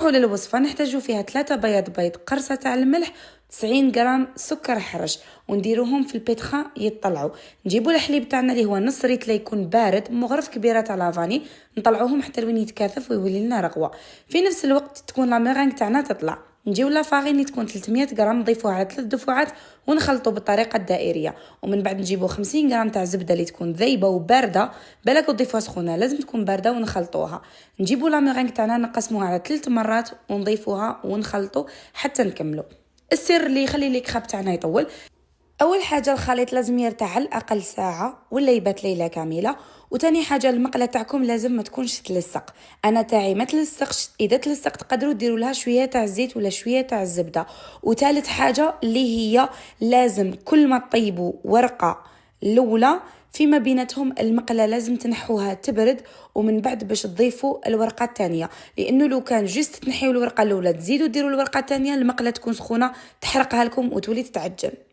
للوصفة نحتاجو فيها 3 بيض، قرصة تاع الملح، 90 غرام سكر حرش، ونديروهم في البيتخان يطلعوا. نجيبوا الحليب تاعنا اللي هو نص ريتل يكون بارد، مغرف كبيره تاع لافاني، نطلعوهم حتى لوين يتكاثف ويولي لنا رغوه. في نفس الوقت تكون لا ميرانغ تاعنا تطلع. نجيو لا فارين تكون 300 غرام، نضيفوها على 3 دفعات ونخلطوا بالطريقه الدائريه. ومن بعد نجيبوا 50 غرام تاع زبده اللي تكون ذايبه وبارده، بالك تضيفوها سخونه، لازم تكون بارده، ونخلطوها. نجيبوا لا ميرانغ تاعنا نقسموها على 3 مرات ونضيفوها ونخلطوا حتى نكملوا. السر اللي يخلي لي كخاب تاعنا يطول، اول حاجه الخليط لازم يرتاح على الاقل ساعه ولا يبات ليله كامله. وتاني حاجه المقله تاعكم لازم ما تكونش تلصق، انا تاعي ما تلصقش، اذا تلصق تقدروا ديروا لها شويه تاع الزيت ولا شويه تاع الزبده. وثالث حاجه اللي هي لازم كل ما تطيبوا ورقه الاولى فيما بيناتهم المقله لازم تنحوها تبرد، ومن بعد باش تضيفوا الورقه الثانيه، لانه لو كان جست تنحيوا الورقه الاولى تزيدوا ديروا الورقه الثانيه المقله تكون سخونه تحرقها لكم وتولي تتعجن.